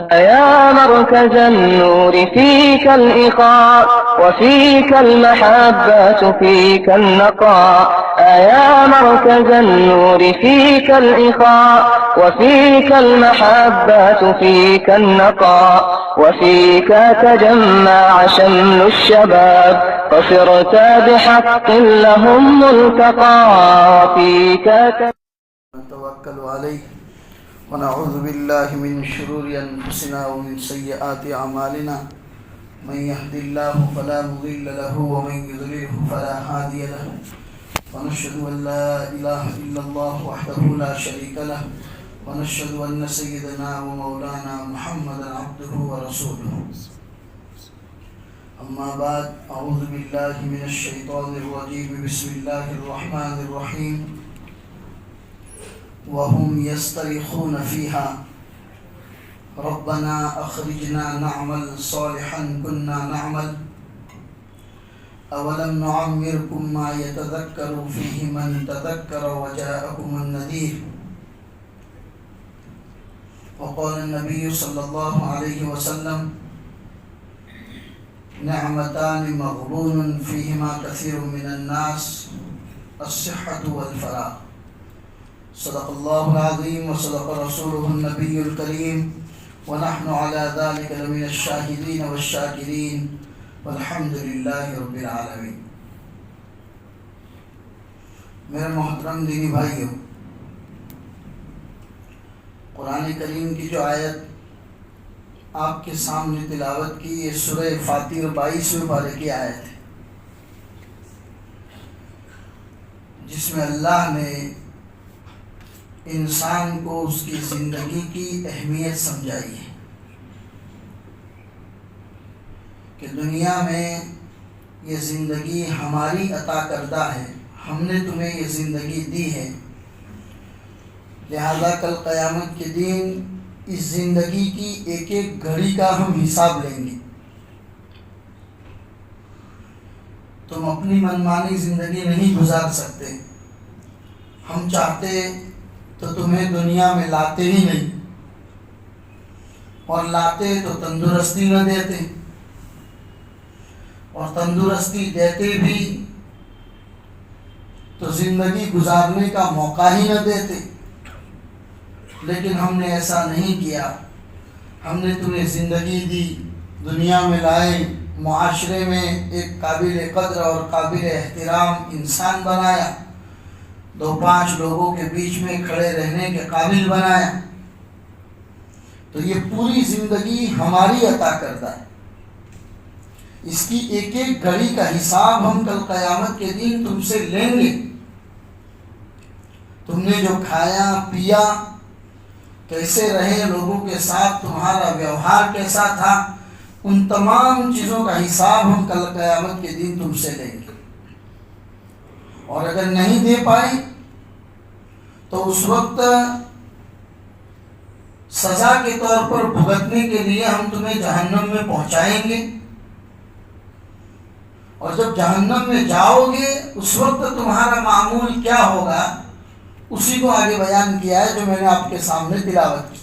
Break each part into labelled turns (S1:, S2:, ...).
S1: يا مركز النور فيك الإخاء وفيك المحبة فيك النقاء يا مركز النور فيك الإخاء وفيك المحبة فيك النقاء وفيك تجمع شمل الشباب فصرت بحق لهم ملتقى وفيك
S2: نتوكل عليه ونعوذ بالله من شرور أنفسنا ومن سيئات أعمالنا من يهد الله فلا مضل له ومن يضلله فلا هادي له ونشهد أن لا إله إلا الله وحده لا شريك له ونشهد أن سيدنا ومولانا محمدا عبده ورسوله أما بعد أعوذ بالله من الشيطان الرجيم بسم الله الرحمن الرحيم وهم يسترخون فيها ربنا أخرجنا نعمل صالحا كنا نعمل أولم نعمركم ما يتذكر فيه من تذكر وجاءكم النذير وقال النبي صلى الله عليه وسلم نعمتان مغبون فيهما كثير من الناس الصحة والفراغ صدق الله العظيم وصدق رسوله النبي الكريم ونحن على ذلك لمن الشاهدين والشاكرين والحمد لله رب العالمين. میرے محترم دینی بھائیوں، قرآن کریم کی جو آیت آپ کے سامنے تلاوت کی، یہ سورہ فاطر 22ویں پارے کی آیت ہے، جس میں اللہ نے انسان کو اس کی زندگی کی اہمیت سمجھائی ہے کہ دنیا میں یہ زندگی ہماری عطا کردہ ہے، ہم نے تمہیں یہ زندگی دی ہے، لہذا کل قیامت کے دن اس زندگی کی ایک ایک گھڑی کا ہم حساب لیں گے۔ تم اپنی منمانی زندگی نہیں گزار سکتے، ہم چاہتے تو تمہیں دنیا میں لاتے ہی نہیں، اور لاتے تو تندرستی نہ دیتے، اور تندرستی دیتے بھی تو زندگی گزارنے کا موقع ہی نہ دیتے۔ لیکن ہم نے ایسا نہیں کیا، ہم نے تمہیں زندگی دی، دنیا میں لائے، معاشرے میں ایک قابل قدر اور قابل احترام انسان بنایا، 2-5 لوگوں کے بیچ میں کھڑے رہنے کے قابل بنایا۔ تو یہ پوری زندگی ہماری عطا کردہ ہے، اس کی ایک ایک گھڑی کا حساب ہم کل قیامت کے دن تم سے لیں گے۔ تم نے جو کھایا پیا، کیسے رہے، لوگوں کے ساتھ تمہارا ویوہار کیسا تھا، ان تمام چیزوں کا حساب ہم کل قیامت کے دن تم سے لیں گے۔ اور اگر نہیں دے پائے تو اس وقت سزا کے طور پر بھگتنے کے لیے ہم تمہیں جہنم میں پہنچائیں گے، اور جب جہنم میں جاؤ گے اس وقت تمہارا معمول کیا ہوگا، اسی کو آگے بیان کیا ہے جو میں نے آپ کے سامنے تلاوت کی۔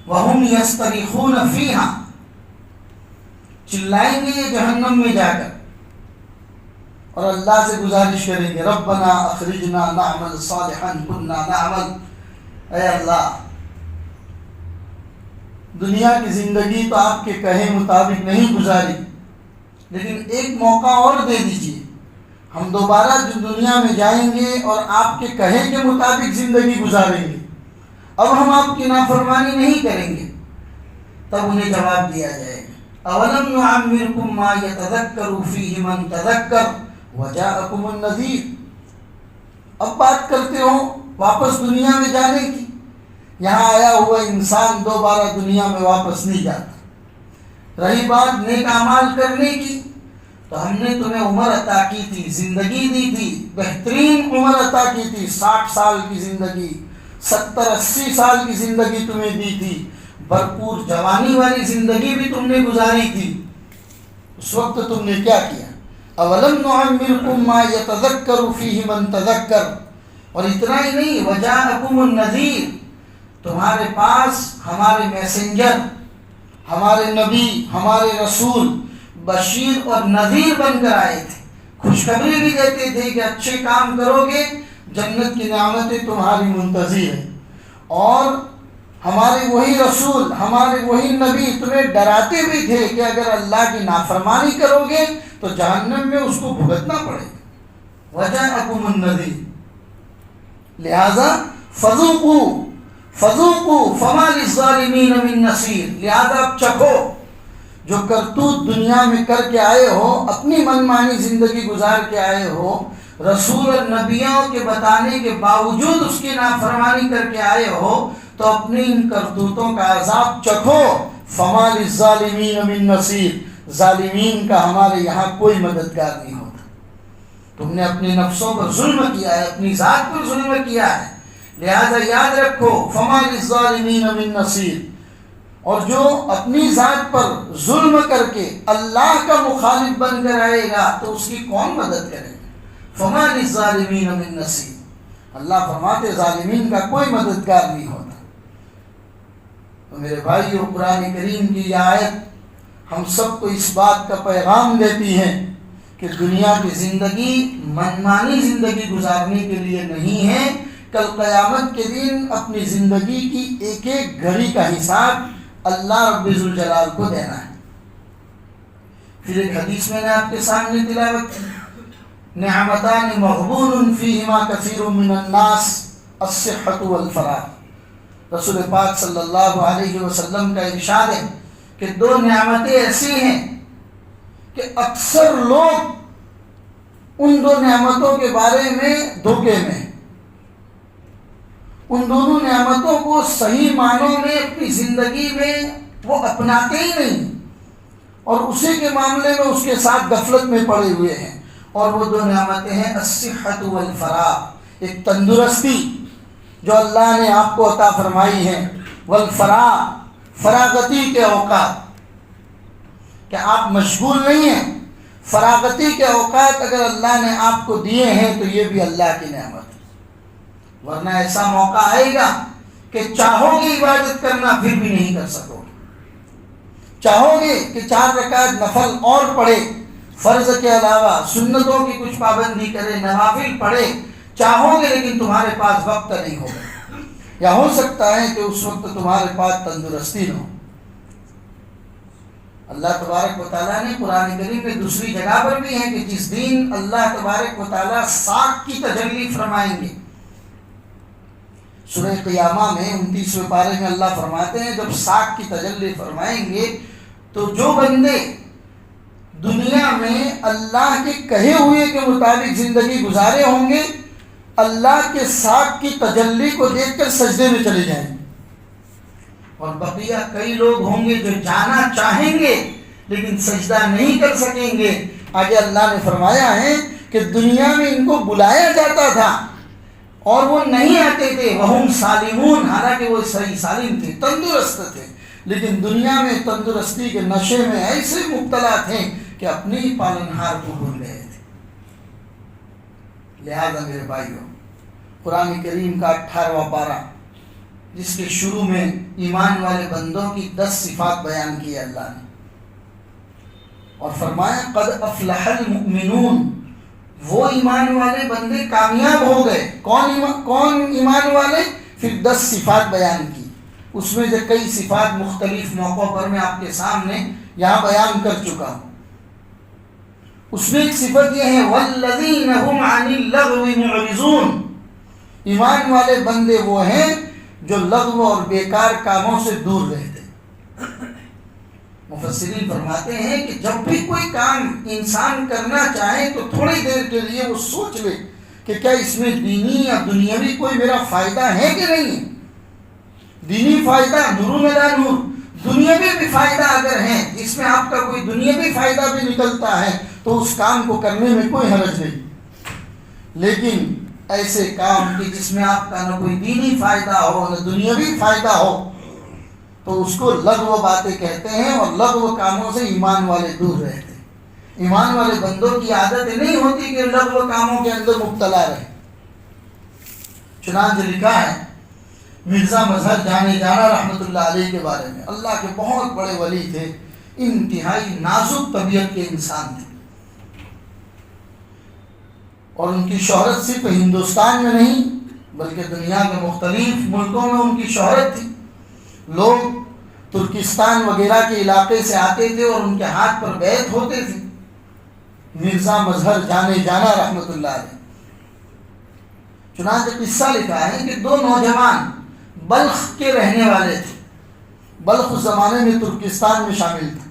S2: وَهُمْ يَسْتَرِخُونَ فِيهَا، چلائیں گے یہ جہنم میں جا کر، اور اللہ سے گزارش کریں گے ربنا اخرجنا نعمل صالحا كنا نعمل، اے اللہ دنیا کی زندگی تو آپ کے کہے مطابق نہیں گزاری، لیکن ایک موقع اور دے دیجیے، ہم دوبارہ جو دنیا میں جائیں گے اور آپ کے کہے کے مطابق زندگی گزاریں گے، اب ہم آپ کی نافرمانی نہیں کریں گے۔ تب انہیں جواب دیا جائے گا اولم نعمرکم ما یتذکر فیہ من تذکر وجاءکم النذیر۔ اب بات کرتے ہو واپس دنیا میں جانے کی، یہاں آیا ہوا انسان دوبارہ دنیا میں واپس نہیں جاتا۔ رہی بات نیک اعمال کرنے کی، تو ہم نے تمہیں عمر عطا کی تھی، زندگی دی تھی، بہترین عمر عطا کی تھی، 60 سال کی زندگی، 70-80 سال کی زندگی تمہیں دی تھی، بھرپور جوانی والی زندگی بھی تم نے گزاری تھی۔ اس وقت تم نے کیا کیا؟ اولم نعمرکم ما یتذکر فیہ من تذکر، اور اتنا ہی نہیں وجاءکم النذیر، تمہارے پاس ہمارے میسنجر ہمارے نبی ہمارے رسول بشیر اور نذیر بن کر آئے تھے، خوشخبری بھی دیتے تھے کہ اچھے کام کرو گے جنت کی نعمتیں تمہاری منتظر ہیں، اور ہمارے وہی رسول ہمارے وہی نبی تمہیں ڈراتے بھی تھے کہ اگر اللہ کی نافرمانی کرو گے تو جہنم میں اس کو بھگتنا پڑے گا۔ وجاءکم النذیر، لہذا فذوقوا فما للظالمین من نصیر، لہذا اب چکھو جو کرتوت دنیا میں کر کے آئے ہو، اپنی منمانی زندگی گزار کے آئے ہو، رسول اور نبیوں کے بتانے کے باوجود اس کی نافرمانی کر کے آئے ہو، تو اپنی ان کرتوتوں کا عذاب چکھو۔ فما للظالمین من نصیر، ظالمین کا ہمارے یہاں کوئی مددگار نہیں ہوتا۔ تم نے اپنے نفسوں پر ظلم کیا ہے، اپنی ذات پر ظلم کیا ہے، لہذا یاد رکھو فما للظالمین من نصیر۔ اور جو اپنی ذات پر ظلم کر کے اللہ کا مخالف بن کر آئے گا تو اس کی کون مدد کرے گا؟ فما للظالمین من نصیر، اللہ فرماتے ظالمین کا کوئی مددگار نہیں ہوتا۔ تو میرے بھائیو، قرآن کریم کی یہ آیت ہم سب کو اس بات کا پیغام دیتی ہے کہ دنیا کی زندگی منمانی زندگی گزارنے کے لیے نہیں ہے، کل قیامت کے دن اپنی زندگی کی ایک ایک گھڑی کا حساب اللہ رب ذوالجلال کو دینا ہے۔ پھر ایک حدیث میں نے آپ کے سامنے تلاوت کی، نعمتان مغبون فیہما کثیر من الناس الصحۃ والفراغ، رسول پاک صلی اللہ علیہ وسلم کا ارشاد ہے کہ دو نعمتیں ایسی ہیں کہ اکثر لوگ ان دو نعمتوں کے بارے میں دھوکے میں، ان دونوں نعمتوں کو صحیح معنوں میں اپنی زندگی میں وہ اپناتے ہی نہیں، اور اسی کے معاملے میں اس کے ساتھ غفلت میں پڑے ہوئے ہیں۔ اور وہ دو نعمتیں ہیں الصحۃ والفراغ، ایک تندرستی جو اللہ نے آپ کو عطا فرمائی ہے، والفراغ، فراغتی کے اوقات، کہ آپ مشغول نہیں ہیں، فراغتی کے اوقات اگر اللہ نے آپ کو دیے ہیں تو یہ بھی اللہ کی نعمت ہے۔ ورنہ ایسا موقع آئے گا کہ چاہو گے عبادت کرنا پھر بھی نہیں کر سکو گے، چاہو گے کہ 4 رکعت نفل اور پڑھے، فرض کے علاوہ سنتوں کی کچھ پابندی کرے، نوافل پڑھے، چاہو گے لیکن تمہارے پاس وقت نہیں ہوگا، یا ہو سکتا ہے کہ اس وقت تمہارے پاس تندرستی نہ ہو۔ اللہ تبارک و تعالیٰ نے قرآن کریم میں دوسری جگہ پر بھی ہے کہ جس دن اللہ تبارک و تعالیٰ ساکھ کی تجلی فرمائیں گے، سورہ قیامہ میں 29ویں پارے میں اللہ فرماتے ہیں جب ساکھ کی تجلی فرمائیں گے تو جو بندے دنیا میں اللہ کے کہے ہوئے کے مطابق زندگی گزارے ہوں گے، اللہ کے ساکھ کی تجلی کو دیکھ کر سجدے میں چلے جائیں گے، اور بقیہ کئی لوگ ہوں گے جو جانا چاہیں گے لیکن سجدہ نہیں کر سکیں گے۔ آگے اللہ نے فرمایا ہے کہ دنیا میں ان کو بلایا جاتا تھا اور وہ نہیں آتے تھے، وَهُمْ سالمون، حالانکہ وہ صحیح سالم تھے، تندرست تھے، لیکن دنیا میں تندرستی کے نشے میں ایسے مبتلا تھے کہ اپنی پالنہار کو بھول گئے تھے۔ لہذا میرے بھائیوں، قرآن کریم کا 18واں پارہ جس کے شروع میں ایمان والے بندوں کی 10 صفات بیان کی اللہ نے، اور فرمایا قد افلح المؤمنون، وہ ایمان والے بندے کامیاب ہو گئے۔ کون ایمان والے؟ پھر 10 صفات بیان کی، اس میں سے کئی صفات مختلف موقعوں پر میں آپ کے سامنے یہاں بیان کر چکا ہوں۔ اس میں ایک صفت یہ ہے والذین هم عن اللغو معرضون، ایمان والے بندے وہ ہیں جو لغو اور بیکار کاموں سے دور رہتے۔ مفسرین فرماتے ہیں کہ جب بھی کوئی کام انسان کرنا چاہے تو تھوڑی دیر کے لیے وہ سوچ لے کہ کیا اس میں دینی یا دنیاوی کوئی میرا فائدہ ہے کہ نہیں ہے۔ دینی فائدہ نور لا نور، دنیاوی بھی فائدہ اگر ہے، جس میں آپ کا کوئی دنیاوی فائدہ بھی نکلتا ہے تو اس کام کو کرنے میں کوئی حرج نہیں، لیکن ایسے کام کہ جس میں آپ کا نہ کوئی دینی فائدہ ہو نہ دنیاوی فائدہ ہو تو اس کو لغو باتیں کہتے ہیں، اور لغو کاموں سے ایمان والے دور رہتے ہیں۔ ایمان والے بندوں کی عادت نہیں ہوتی کہ لغو کاموں کے اندر مبتلا رہے۔ چنانچہ لکھا ہے مرزا مظہر جانے جانا رحمۃ اللہ علیہ کے بارے میں، اللہ کے بہت بڑے ولی تھے، انتہائی نازک طبیعت کے انسان تھے، اور ان کی شہرت صرف ہندوستان میں نہیں بلکہ دنیا کے مختلف ملکوں میں ان کی شہرت تھی۔ لوگ ترکستان وغیرہ کے علاقے سے آتے تھے اور ان کے ہاتھ پر بیعت ہوتے تھے۔ مرزا مظہر جانے جانا رحمۃ اللہ علیہ، چنانچہ قصہ لکھا ہے کہ دو نوجوان بلخ کے رہنے والے تھے۔ بلخ اس زمانے میں ترکستان میں شامل تھا۔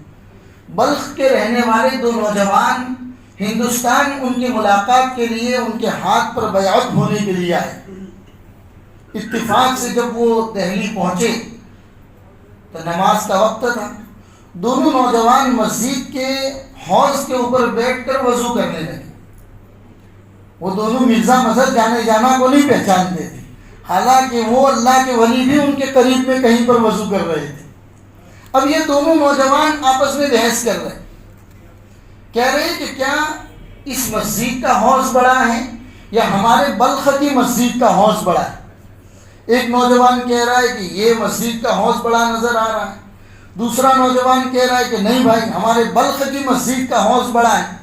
S2: بلخ کے رہنے والے دو نوجوان ہندوستان ان کی ملاقات کے لیے ان کے ہاتھ پر بیعت ہونے کے لیے آئے۔ اتفاق سے جب وہ دہلی پہنچے تو نماز کا وقت تھا۔ دونوں نوجوان مسجد کے حوض کے اوپر بیٹھ کر وضو کرنے لگے۔ وہ دونوں مرزا مظہر جانے جانا کو نہیں پہچانتے تھے، حالانکہ وہ اللہ کے ولی بھی ان کے قریب میں کہیں پر وضو کر رہے تھے۔ اب یہ دونوں نوجوان آپس میں بحث کر رہے، کہہ رہے کہ کیا اس مسجد کا حوض بڑا ہے یا ہمارے بلخ کی مسجد کا حوض بڑا ہے؟ ایک نوجوان کہہ رہا ہے کہ یہ مسجد کا حوض بڑا نظر آ رہا ہے، دوسرا نوجوان کہہ رہا ہے کہ نہیں بھائی ہمارے بلخ کی مسجد کا حوض بڑا ہے۔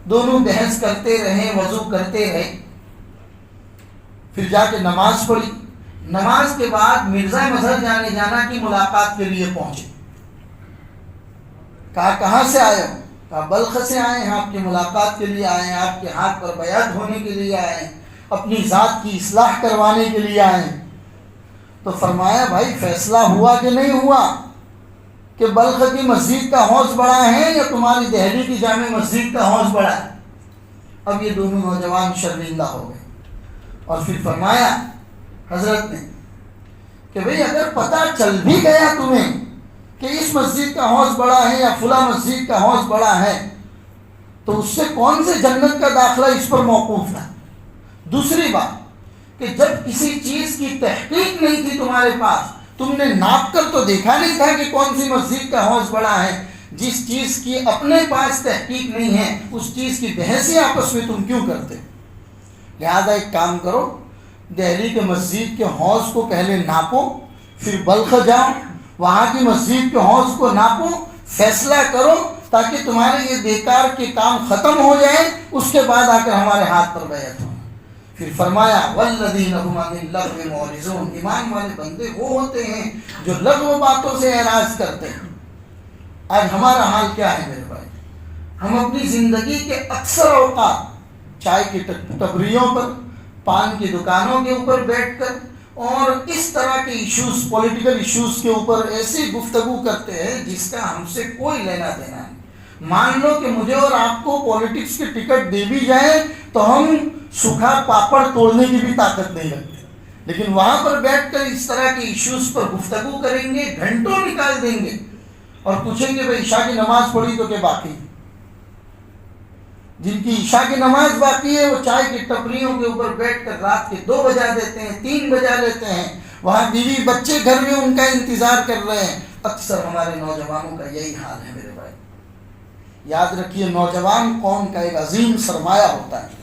S2: دونوں بحث کرتے رہے، وضو کرتے رہے، پھر جا کے نماز پڑھی۔ نماز کے بعد مرزا مظہر جانے جانا کی ملاقات کے لیے پہنچے۔ کہا کہاں سے آئے ہو؟ کہا بلخ سے آئے ہیں، آپ کی ملاقات کے لیے آئے ہیں، آپ کے ہاتھ پر بیعت ہونے کے لیے آئے ہیں، اپنی ذات کی اصلاح کروانے کے لیے آئے ہیں۔ تو فرمایا بھائی فیصلہ ہوا کہ نہیں ہوا کہ بلخ کی مسجد کا حوض بڑا ہے یا تمہاری دہلی کی جامع مسجد کا حوض بڑا ہے؟ اب یہ دونوں نوجوان شرمندہ ہو گئے، اور پھر فرمایا حضرت نے کہ بھئی اگر پتہ چل بھی گیا تمہیں کہ اس مسجد کا حوض بڑا ہے یا فلاں مسجد کا حوض بڑا ہے تو اس سے کون سے جنت کا داخلہ اس پر موقوف تھا؟ دوسری بات کہ جب کسی چیز کی تحقیق نہیں تھی تمہارے پاس، تم نے ناپ کر تو دیکھا نہیں تھا کہ کون سی مسجد کا حوض بڑا ہے۔ جس چیز کی اپنے پاس تحقیق نہیں ہے اس چیز کی بحثیں آپس میں تم کیوں کرتے؟ لہذا ایک کام کرو، دہلی کے مسجد کے حوض کو پہلے ناپو، پھر بلخ جاؤ، وہاں کی مسجد کے حوض کو ناپو، فیصلہ کرو تاکہ تمہارے یہ بیکار کے کام ختم ہو جائے، اس کے بعد آ کر ہمارے ہاتھ پر بیعت ہو۔ پھر فرمایا والذین هم عن اللغو معرضون، ایمان والے بندے وہ ہوتے ہیں جو لغو باتوں سے اعراض کرتے ہیں۔ آج ہمارا حال کیا ہے میرے بھائی؟ ہم اپنی زندگی کے اکثر اوقات چائے کی ٹپریوں پر، پان کی دکانوں کے اوپر بیٹھ کر اور اس طرح کے ایشوز، پولیٹیکل ایشوز کے اوپر ایسی گفتگو کرتے ہیں جس کا ہم سے کوئی لینا دینا نہیں۔ مان لو کہ مجھے اور آپ کو پولیٹکس کی ٹکٹ دے بھی جائے تو ہم سوکھا پاپڑ توڑنے کی بھی طاقت نہیں رکھتے، لیکن وہاں پر بیٹھ کر اس طرح کے ایشوز پر گفتگو کریں گے، گھنٹوں نکال دیں گے اور پوچھیں گے بھائی عشاء کی نماز پڑھی تو کہ باقی؟ جن کی عشاء کی نماز باقی ہے وہ چائے کی ٹپریوں کے اوپر بیٹھ کر رات کے 2 بجا دیتے ہیں، 3 بجا لیتے ہیں، وہاں بیوی بچے گھر میں ان کا انتظار کر رہے ہیں۔ اکثر ہمارے نوجوانوں کا یہی حال ہے میرے بھائی۔ یاد رکھیے نوجوان قوم کا ایک عظیم سرمایہ ہوتا ہے۔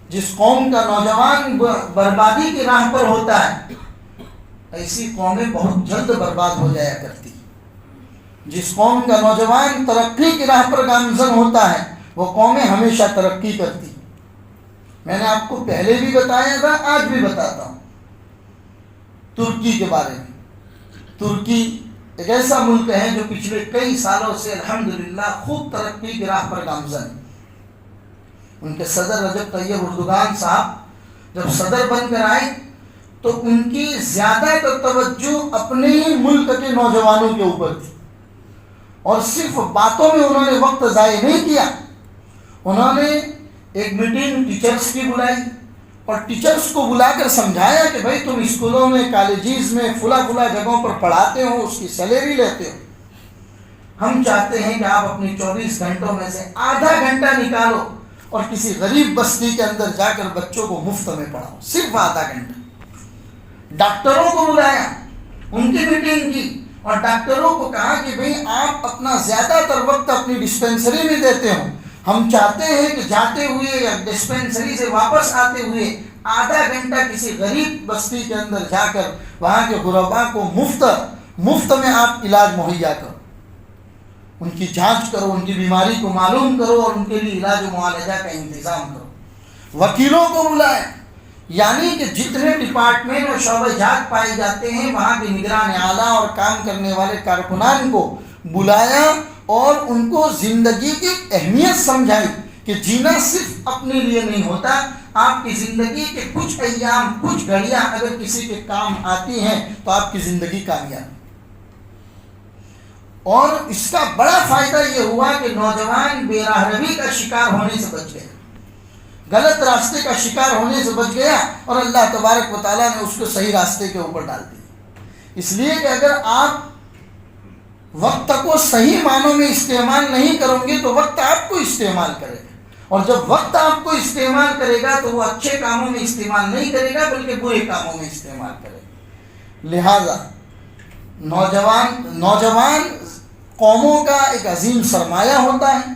S2: جس قوم کا نوجوان بربادی کی راہ پر ہوتا ہے ایسی قومیں بہت جلد برباد ہو جایا کرتی۔ جس قوم کا نوجوان ترقی کی راہ پر گامزن ہوتا ہے وہ قومیں ہمیشہ ترقی کرتی۔ میں نے آپ کو پہلے بھی بتایا تھا، آج بھی بتاتا ہوں ترکی کے بارے میں۔ ترکی ایک ایسا ملک ہے جو پچھلے کئی سالوں سے الحمدللہ خوب ترقی کی راہ پر گامزن ہے۔ ان کے صدر رجب طیب اردوغان صاحب جب صدر بن کر آئے تو ان کی زیادہ تر توجہ اپنے ہی ملک کے نوجوانوں کے اوپر تھی، اور صرف باتوں میں انہوں نے وقت ضائع نہیں کیا۔ انہوں نے ایک میٹنگ ٹیچرز کی بلائی اور ٹیچرز کو بلا کر سمجھایا کہ بھائی تم اسکولوں میں، کالجز میں، فلا جگہوں پر پڑھاتے ہو، اس کی سیلری لیتے ہو، ہم چاہتے ہیں کہ آپ اپنی 24 گھنٹوں میں سے آدھا گھنٹہ نکالو اور کسی غریب بستی کے اندر جا کر بچوں کو مفت میں پڑھاؤ، صرف آدھا گھنٹہ۔ ڈاکٹروں کو بلایا، ان کی میٹنگ کی، اور ڈاکٹروں کو کہا کہ بھئی آپ اپنا زیادہ تر وقت اپنی ڈسپینسری میں دیتے ہو، ہم چاہتے ہیں کہ جاتے ہوئے یا ڈسپینسری سے واپس آتے ہوئے آدھا گھنٹہ کسی غریب بستی کے اندر جا کر وہاں کے غرباء کو مفت میں آپ علاج مہیا کرو، ان کی جانچ کرو، ان کی بیماری کو معلوم کرو اور ان کے لیے علاج و معالجہ کا انتظام کرو۔ وکیلوں کو بلائیں، یعنی کہ جتنے ڈپارٹمنٹ اور شعبہ جات پائے جاتے ہیں وہاں کے نگران اعلیٰ اور کام کرنے والے کارکنان کو بلایا اور ان کو زندگی کی اہمیت سمجھائی کہ جینا صرف اپنے لیے نہیں ہوتا، آپ کی زندگی کے کچھ ایام، کچھ گھڑیاں اگر کسی کے کام آتی ہیں تو آپ کی زندگی کامیاب۔ اور اس کا بڑا فائدہ یہ ہوا کہ نوجوان بے راہ روی کا شکار ہونے سے بچ گیا، غلط راستے کا شکار ہونے سے بچ گیا اور اللہ تبارک و تعالیٰ نے اس کو صحیح راستے کے اوپر ڈال دیا۔ اس لیے کہ اگر آپ وقت کو صحیح معنوں میں استعمال نہیں کرو گے تو وقت آپ کو استعمال کرے گا، اور جب وقت آپ کو استعمال کرے گا تو وہ اچھے کاموں میں استعمال نہیں کرے گا بلکہ برے کاموں میں استعمال کرے گا۔ لہذا نوجوان قوموں کا ایک عظیم سرمایہ ہوتا ہے،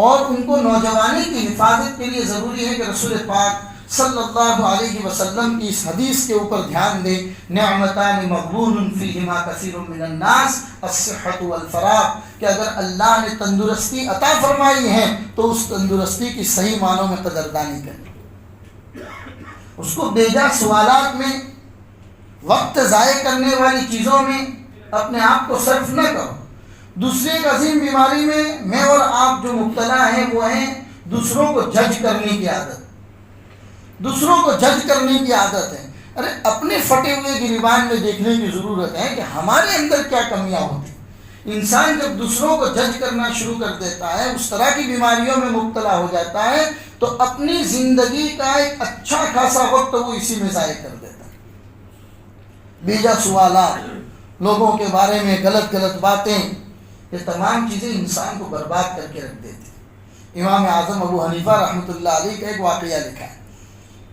S2: اور ان کو نوجوانی کی حفاظت کے لیے ضروری ہے کہ رسول پاک صلی اللہ علیہ وسلم کی اس حدیث کے اوپر دھیان دیں، نعمتان مغبون فیہما کثیر من الناس الصحۃ والفراغ، کہ اگر اللہ نے تندرستی عطا فرمائی ہے تو اس تندرستی کی صحیح معنوں میں قدردانی کریں، اس کو بیجا سوالات میں، وقت ضائع کرنے والی چیزوں میں اپنے آپ کو صرف نہ کرو۔ دوسری ایک عظیم بیماری میں اور آپ جو مبتلا ہیں وہ ہیں دوسروں کو جج کرنے کی عادت، دوسروں کو جج کرنے کی عادت ہے۔ ارے اپنے پھٹے ہوئے گریبان میں دیکھنے کی ضرورت ہے کہ ہمارے اندر کیا کمیاں ہوتی ہیں۔ انسان جب دوسروں کو جج کرنا شروع کر دیتا ہے، اس طرح کی بیماریوں میں مبتلا ہو جاتا ہے تو اپنی زندگی کا ایک اچھا خاصا وقت وہ اسی میں ضائع کر دیتا ہے۔ بیجا سوالات، لوگوں کے بارے میں غلط باتیں، یہ تمام چیزیں انسان کو برباد کر کے رکھ دیتی ہیں۔ امام اعظم ابو حنیفہ رحمۃ اللہ علیہ کا ایک واقعہ لکھا ہے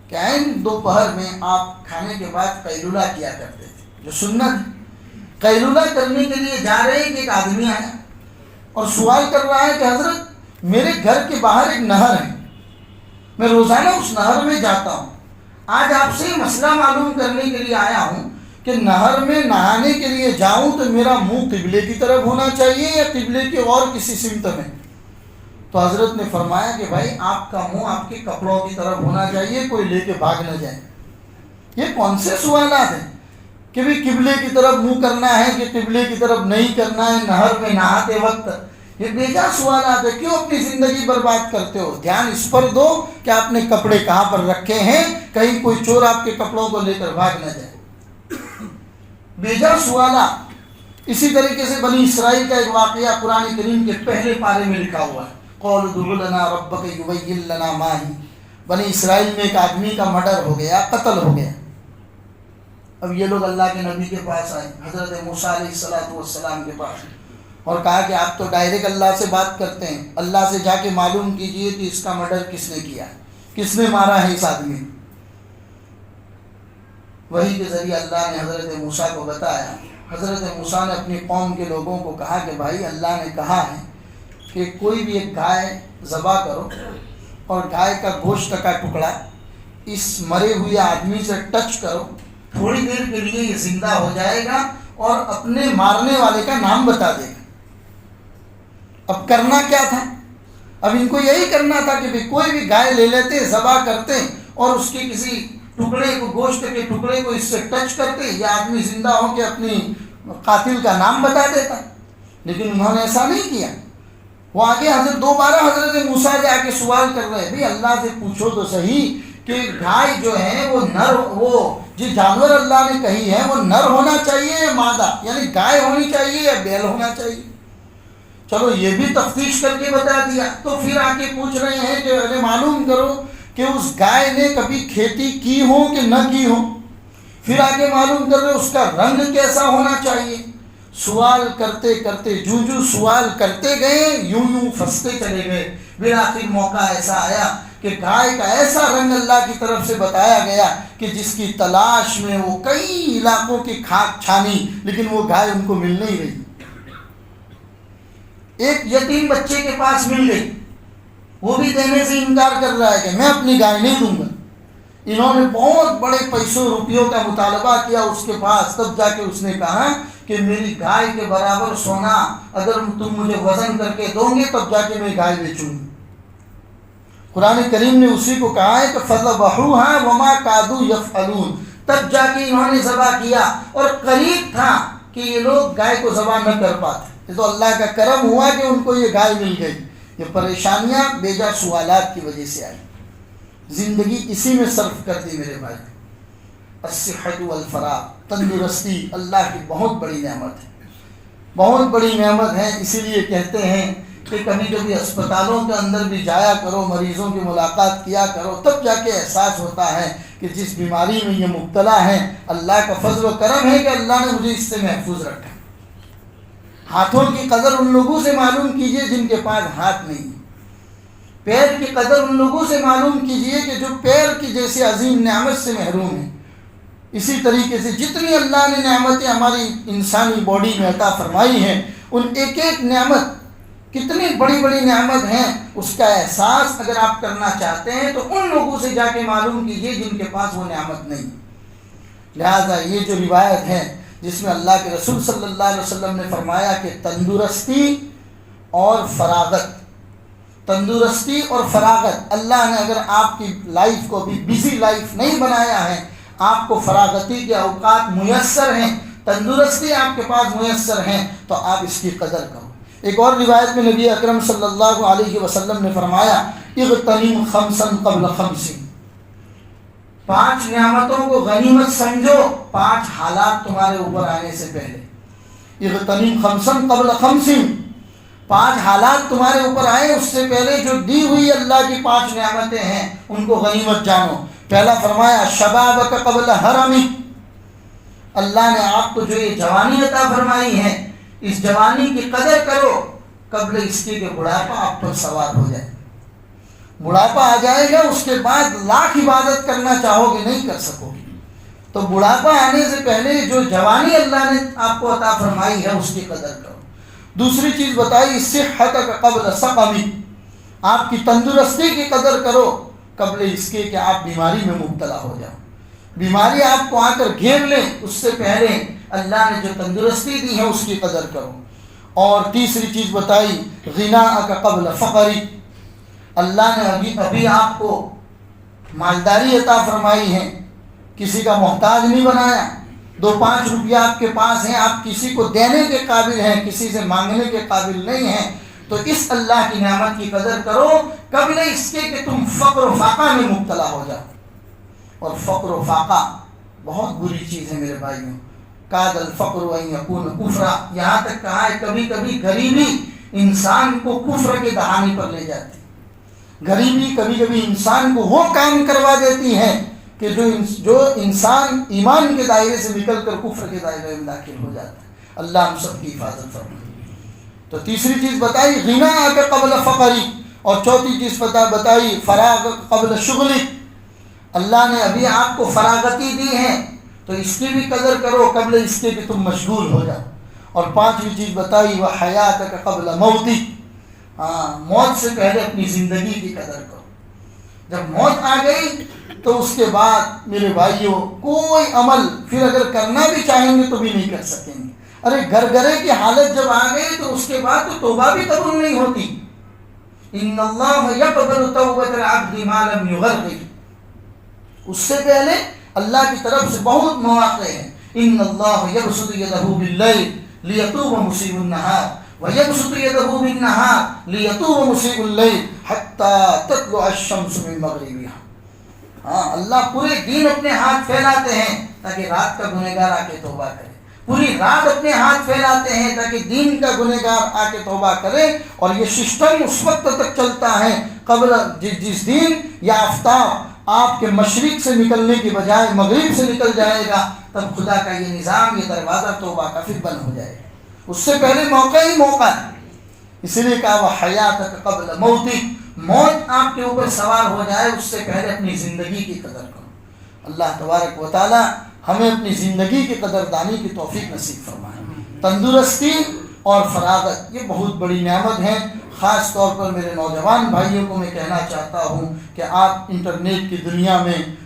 S2: کہ دوپہر میں آپ کھانے کے بعد قیلولہ کیا کرتے تھے، جو سنت ہے۔ قیلولہ کرنے کے لیے جا رہے کہ ایک آدمی آیا اور سوال کر رہا ہے کہ حضرت میرے گھر کے باہر ایک نہر ہے، میں روزانہ اس نہر میں جاتا ہوں، آج آپ سے یہ مسئلہ معلوم کرنے کے لیے آیا ہوں کہ نہر میں نہانے کے لیے جاؤں تو میرا منہ قبلے کی طرف ہونا چاہیے یا قبلے کے اور کسی سمت میں؟ تو حضرت نے فرمایا کہ بھائی آپ کا منہ آپ کے کپڑوں کی طرف ہونا چاہیے، کوئی لے کے بھاگ نہ جائے۔ یہ کون سے سوالات ہیں کہ بھی قبلے کی طرف منہ کرنا ہے کہ قبلے کی طرف نہیں کرنا ہے نہر میں نہاتے وقت؟ یہ بیجا سوالات ہے، کیوں اپنی زندگی برباد کرتے ہو؟ دھیان اس پر دو کہ آپ نے کپڑے کہاں پر رکھے ہیں، کہیں کوئی چور آپ کے کپڑوں کو لے کر بھاگ نہ جائے۔ بیجا سوالات۔ اسی طریقے سے بنی اسرائیل کا ایک واقعہ قرآن کریم کے پہلے پارے میں لکھا ہوا ہے، قول ادع لنا ربک یبین لنا ما ہی۔ بنی اسرائیل میں ایک آدمی کا مرڈر ہو گیا، قتل ہو گیا۔ اب یہ لوگ اللہ کے نبی کے پاس آئے، حضرت موسیٰ علیہ السلام کے پاس، اور کہا کہ آپ تو ڈائریکٹ اللہ سے بات کرتے ہیں، اللہ سے جا کے معلوم کیجئے کہ اس کا مرڈر کس نے کیا، کس نے مارا ہے اس آدمی۔ وحی کے ذریعے اللہ نے حضرت موسیٰ کو بتایا۔ حضرت موسیٰ نے اپنی قوم کے لوگوں کو کہا کہ بھائی اللہ نے کہا ہے کہ کوئی بھی ایک گائے ذبح کرو اور گائے کا گوشت کا ٹکڑا اس مرے ہوئے آدمی سے ٹچ کرو، تھوڑی دیر کے لیے یہ زندہ ہو جائے گا اور اپنے مارنے والے کا نام بتا دے گا۔ اب کرنا کیا تھا؟ اب ان کو یہی کرنا تھا کہ کوئی بھی گائے لے لیتے، ذبح کرتے اور اس کے کسی ٹکڑے کو، گوشت کے ٹکڑے کو اس سے ٹچ کرتے، یہ آدمی زندہ ہو کے اپنی قاتل کا نام بتا دیتا۔ لیکن انہوں نے ایسا نہیں کیا۔ وہ آگے دوبارہ حضرت موسیٰ سے آ کے سوال کر رہے، بھائی اللہ سے پوچھو تو صحیح کہ گائے جو ہے وہ نر، وہ جو جانور اللہ نے کہی ہے وہ نر ہونا چاہیے یا مادہ، یعنی گائے ہونی چاہیے یا بیل ہونا چاہیے؟ چلو یہ بھی تفتیش کر کے بتا دیا، تو پھر آ کے پوچھ رہے ہیں کہ معلوم کرو کہ اس گائے نے کبھی کھیتی کی ہو کہ نہ کی ہو، پھر آگے معلوم کر رہے اس کا رنگ کیسا ہونا چاہیے۔ سوال کرتے کرتے جو سوال کرتے گئے یوں پھنستے چلے گئے۔ بالآخر موقع ایسا آیا کہ گائے کا ایسا رنگ اللہ کی طرف سے بتایا گیا کہ جس کی تلاش میں وہ کئی علاقوں کی کھاک چھانی، لیکن وہ گائے ان کو مل نہیں رہی۔ ایک یتیم بچے کے پاس مل گئی، وہ بھی دینے سے انکار کر رہا ہے کہ میں اپنی گائے نہیں دوں گا۔ انہوں نے بہت بڑے پیسوں روپیوں کا مطالبہ کیا اس کے پاس، تب جا کے اس نے کہا کہ میری گائے کے برابر سونا اگر تم مجھے وزن کر کے دو گے تب جا کے میں گائے بیچوں گی۔ قرآن کریم نے اسی کو کہا ہے کہ فَذَبَحُوهَا وَمَا كَادُوا يَفْعَلُونَ، تب جا کے انہوں نے ذبح کیا، اور قریب تھا کہ یہ لوگ گائے کو ذبح نہ کر پاتے۔ یہ تو اللہ کا کرم ہوا کہ ان کو یہ گائے مل گئی۔ یہ پریشانیاں بیجا سوالات کی وجہ سے آئی، زندگی اسی میں صرف کر دی میرے بھائی۔ الصحت والفراغ، تندرستی اللہ کی بہت بڑی نعمت ہے، بہت بڑی نعمت ہے۔ اسی لیے کہتے ہیں کہ کبھی کبھی اسپتالوں کے اندر بھی جایا کرو، مریضوں کی ملاقات کیا کرو، تب جا کے احساس ہوتا ہے کہ جس بیماری میں یہ مبتلا ہیں اللہ کا فضل و کرم ہے کہ اللہ نے مجھے اس سے محفوظ رکھا۔ ہاتھوں کی قدر ان لوگوں سے معلوم کیجئے جن کے پاس ہاتھ نہیں، پیر کی قدر ان لوگوں سے معلوم کیجئے کہ جو پیر کی جیسے عظیم نعمت سے محروم ہیں۔ اسی طریقے سے جتنی اللہ نے نعمتیں ہماری انسانی باڈی میں عطا فرمائی ہیں، ان ایک ایک نعمت کتنی بڑی بڑی نعمت ہیں، اس کا احساس اگر آپ کرنا چاہتے ہیں تو ان لوگوں سے جا کے معلوم کیجئے جن کے پاس وہ نعمت نہیں۔ لہذا یہ جو روایت ہے جس میں اللہ کے رسول صلی اللہ علیہ وسلم نے فرمایا کہ تندرستی اور فراغت، تندرستی اور فراغت، اللہ نے اگر آپ کی لائف کو بھی بزی لائف نہیں بنایا ہے، آپ کو فراغتی کے اوقات میسر ہیں، تندرستی آپ کے پاس میسر ہیں، تو آپ اس کی قدر کرو۔ ایک اور روایت میں نبی اکرم صلی اللہ علیہ وسلم نے فرمایا اغتنم خمسا قبل خمس، 5 نعمتوں کو غنیمت سمجھو 5 حالات تمہارے اوپر آنے سے پہلے۔ اغتنم خمسا قبل خمس، 5 حالات تمہارے اوپر آئے اس سے پہلے جو دی ہوئی اللہ کی 5 نعمتیں ہیں ان کو غنیمت جانو۔ پہلا فرمایا شبابک قبل حرمک، اللہ نے آپ کو جو یہ جوانی عطا فرمائی ہے اس جوانی کی قدر کرو قبل اس کے کہ بڑھاپا آپ پر سوار ہو جائے۔ بڑھاپا آ جائے گا، اس کے بعد لاکھ عبادت کرنا چاہو گے نہیں کر سکو گے، تو بڑھاپا آنے سے پہلے جو جوانی اللہ نے آپ کو عطا فرمائی ہے اس کی قدر کرو۔ دوسری چیز بتائی صحتک قبل سقمک، آپ کی تندرستی کی قدر کرو قبل اس کے کہ آپ بیماری میں مبتلا ہو جاؤ، بیماری آپ کو آ کر گھیر لیں اس سے پہلے اللہ نے جو تندرستی دی ہے اس کی قدر کرو۔ اور تیسری چیز بتائی غناءک قبل فقرک، اللہ نے ابھی آپ کو مالداری عطا فرمائی ہے، کسی کا محتاج نہیں بنایا، 2-5 روپیہ آپ کے پاس ہیں، آپ کسی کو دینے کے قابل ہیں، کسی سے مانگنے کے قابل نہیں ہیں، تو اس اللہ کی نعمت کی قدر کرو قبل اس کے کہ تم فقر و فاقہ میں مبتلا ہو جاؤ۔ اور فقر و فاقہ بہت بری چیز ہے میرے بھائیوں، کاد الفقر ان یکون کفرا، یہاں تک کہا ہے کبھی کبھی غریبی انسان کو کفر کے دہانے پر لے جاتی، غریبی کبھی کبھی انسان کو وہ کام کروا دیتی ہے کہ جو انسان ایمان کے دائرے سے نکل کر کفر کے دائرے میں داخل ہو جاتا ہے۔ اللہ ہم سب کی حفاظت فرمائے۔ تو تیسری چیز بتائی غناءک قبل فقری، اور چوتھی چیز بتائی فراغ قبل شغلک، اللہ نے ابھی آپ کو فراغتی دی ہے تو اس کی بھی قدر کرو قبل اس کے کہ تم مشغول ہو جاؤ۔ اور 5ویں چیز بتائی وحیاتک قبل موتک، موت سے پہلے اپنی زندگی کی قدر کرو۔ جب موت آ گئی تو اس کے بعد میرے بھائیوں کوئی عمل پھر اگر کرنا بھی چاہیں گے تو بھی نہیں کر سکیں گے۔ ارے گھر کی حالت جب آ گئی تو اس کے بعد تو توبہ بھی قبول نہیں ہوتی۔ ان اللہ یقبل توبۃ العبد ما لم یغرغر، اس سے پہلے اللہ کی طرف سے بہت مواقع ہیں۔ ان اللہ یبسط یدہ باللیل لیتوب مسیء النہار ویبسط یدہ بالنہار لیتوب مسیء اللیل حتی تطلع الشمس من مغربها۔ اللہ پورے دن اپنے ہاتھ پھیلاتے ہیں تاکہ رات کا گنہگار آ کے توبہ کرے، پوری رات اپنے ہاتھ پھیلاتے ہیں تاکہ دن کا گنہگار آ کے توبہ کرے۔ اور یہ سسٹم اس وقت تک چلتا ہے قبل جس دن یا آفتاب آپ کے مشرق سے نکلنے کی بجائے مغرب سے نکل جائے گا، تب خدا کا یہ نظام، یہ دروازہ توبہ کا پھر بند ہو جائے گا۔ اس سے پہلے موقع ہی موقع ہے، اسی لیے کہا وحیاتک قبل موتک، موت آپ کے اوپر سوار ہو جائے اس سے پہلے اپنی زندگی کی قدر کرو۔ اللہ تبارک و تعالی ہمیں اپنی زندگی کی قدردانی کی توفیق نصیب فرمائے۔ تندرستی اور فراغت یہ بہت بڑی نعمت ہے۔ خاص طور پر میرے نوجوان بھائیوں کو میں کہنا چاہتا ہوں کہ آپ انٹرنیٹ کی دنیا میں